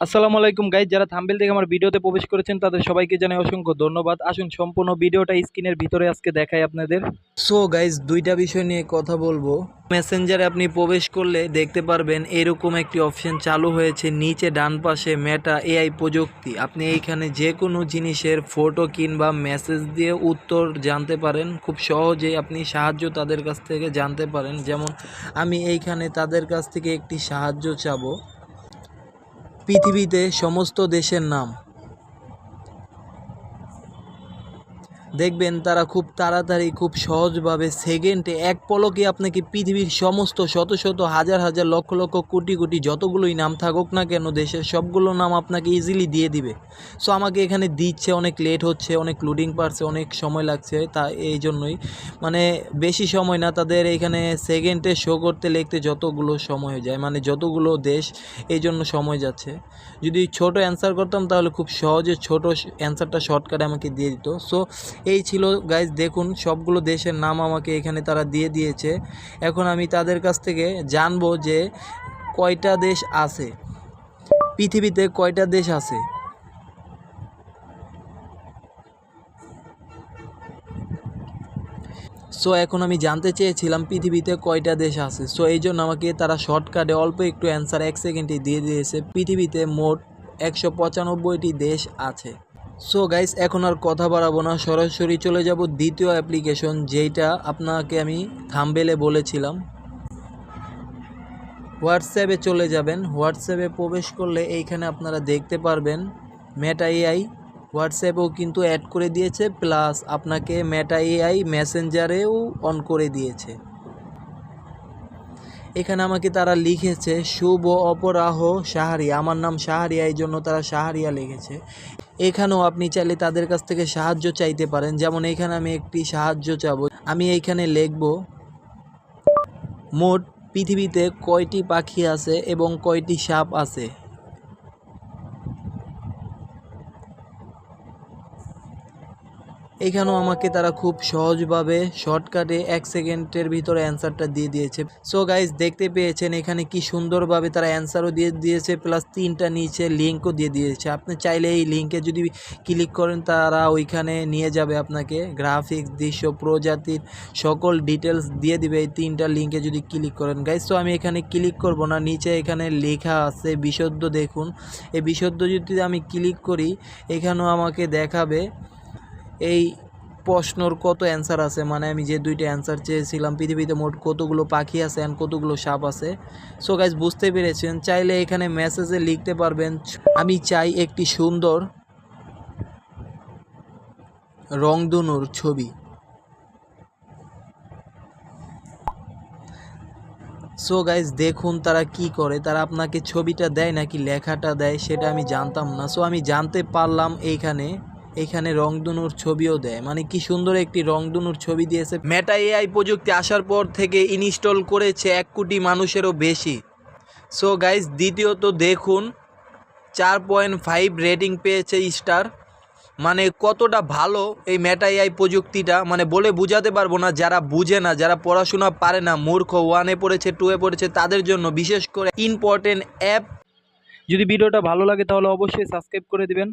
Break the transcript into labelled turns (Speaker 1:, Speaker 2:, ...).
Speaker 1: আসসালামু আলাইকুম গাইজ, যারা থাম্বনেল দেখে আমার ভিডিওতে প্রবেশ করেছেন তাদের সবাইকে জানাই অসংখ্য ধন্যবাদ। আসুন সম্পূর্ণ ভিডিওটা স্ক্রিনের ভিতরে আজকে দেখাই আপনাদের। সো গাইজ, দুইটা বিষয় নিয়ে কথা বলবো। মেসেঞ্জারে আপনি প্রবেশ করলে দেখতে পারবেন এরকম একটি অপশন চালু হয়েছে নিচে ডান পাশে, মেটা এআই প্রযুক্তি। আপনি এইখানে যে কোনো জিনিসের ফটো কিংবা মেসেজ দিয়ে উত্তর জানতে পারেন। খুব সহজেই আপনি সাহায্য তাদের কাছ থেকে জানতে পারেন। যেমন আমি এইখানে তাদের কাছ থেকে একটি সাহায্য চাবো, পৃথিবীতে সমস্ত দেশের নাম। দেখবেন তারা খুব তাড়াতাড়ি, খুব সহজভাবে, সেকেন্ডে, এক পলকে আপনাকে পৃথিবীর সমস্ত শত শত হাজার হাজার লক্ষ লক্ষ কোটি কোটি যতগুলোই নাম থাকুক না কেন দেশের, সবগুলো নাম আপনাকে ইজিলি দিয়ে দিবে। সো আমাকে এখানে দিচ্ছে, অনেক লেট হচ্ছে, অনেক লোডিং পারছে, অনেক সময় লাগছে। তা এই জন্যই মানে বেশি সময় না, তাদের এখানে সেকেন্ডে শো করতে লিখতে যতগুলো সময় হয়ে যায়, মানে যতগুলো দেশ, এই জন্য সময় যাচ্ছে। যদি ছোট অ্যান্সার করতাম তাহলে খুব সহজে ছোট অ্যান্সারটা শর্টকাটে আমাকে দিয়ে দিত। সো এই ছিল গাইজ, দেখুন সবগুলো দেশের নাম আমাকে এখানে তারা দিয়ে দিয়েছে। এখন আমি তাদের কাছ থেকে জানবো যে কয়টা দেশ আছে, পৃথিবীতে কয়টা দেশ আছে। সো এখন আমি জানতে চেয়েছিলাম পৃথিবীতে কয়টা দেশ আছে। সো এই জন্য আমাকে তারা শর্টকাটে অল্প একটু অ্যান্সার 1 সেকেন্ডে দিয়ে দিয়েছে। পৃথিবীতে মোট 195টি দেশ আছে। সো গাইস, এখন আর কথা বাড়াবো না, সরাসরি চলে যাব দ্বিতীয় অ্যাপ্লিকেশন, যেইটা আপনাকে আমি থাম্বনেলে বলেছিলাম। হোয়াটসঅ্যাপে চলে যাবেন। হোয়াটসঅ্যাপে প্রবেশ করলে এইখানে আপনারা দেখতে পারবেন মেটা এআই হোয়াটসঅ্যাপেও কিন্তু অ্যাড করে দিয়েছে, প্লাস আপনাকে মেটা এআই মেসেঞ্জারেও অন করে দিয়েছে। এখানে আমাকে তারা লিখেছে শুভ অপরাহ শাহরিয়া, আমার নাম শাহরিয়া, এই জন্য তারা শাহরিয়া লিখেছে। এখানেও আপনি চাইলে তাদের কাছ থেকে সাহায্য চাইতে পারেন। যেমন এখানে আমি একটি সাহায্য চাবো, আমি এইখানে লিখব মোট পৃথিবীতে কয়টি পাখি আছে এবং কয়টি সাপ আছে। এখানেও আমাকে তারা খুব সহজভাবে শর্টকাটে 1 সেকেন্ডের ভিতরে অ্যান্সারটা দিয়ে দিয়েছে। সো গাইজ, দেখতে পেয়েছেন এখানে কি সুন্দরভাবে তারা অ্যান্সারও দিয়ে দিয়েছে, প্লাস 3টা নিচে লিঙ্কও দিয়ে দিয়েছে। আপনি চাইলে এই লিঙ্কে যদি ক্লিক করেন তারা ওইখানে নিয়ে যাবে, আপনাকে গ্রাফিক্স, দৃশ্য, প্রজাতির সকল ডিটেলস দিয়ে দিবে এই 3টা লিঙ্কে যদি ক্লিক করেন গাইজ। তো আমি এখানে ক্লিক করব না, নিচে এখানে লেখা আছে বিশুদ্ধ, দেখুন এই বিশুদ্ধ যদি আমি ক্লিক করি এখানেও আমাকে দেখাবে এই প্রশ্নর কত অ্যান্সার আছে, মানে আমি যে 2টা অ্যান্সার চেয়েছিলাম, পৃথিবীতে মোট কতগুলো পাখি আছে অ্যান্ড কতগুলো সাপ আছে। সো গাইজ, বুঝতে পেরেছেন। চাইলে এখানে মেসেজে লিখতে পারবেন আমি চাই একটি সুন্দর রংধনুর ছবি। সো গাইজ, দেখুন তারা কি করে, তারা আপনাকে ছবিটা দেয় নাকি লেখাটা দেয় সেটা আমি জানতাম না। সো আমি জানতে পারলাম এখানে রংধনুর ছবিও দেয়, মানে কি সুন্দর একটি রংধনুর ছবি দিয়েছে। মেটা এআই প্রযুক্তি আসার পর থেকে ইনস্টল করেছে 1 কোটি মানুষেরও বেশি। সো গাইজ, দ্বিতীয়ত দেখুন 4.5 রেটিং পেয়েছে স্টার। মানে কতটা ভালো এই মেটা এআই প্রযুক্তিটা, মানে বলে বোঝাতে পারবো না। যারা বুঝে না, যারা পড়াশোনা পারে না, মূর্খ, 1-এ পড়েছে, 2-এ পড়েছে, তাদের জন্য বিশেষ করে ইম্পর্টেন্ট অ্যাপ। যদি ভিডিওটা ভালো লাগে তাহলে অবশ্যই সাবস্ক্রাইব করে দিবেন।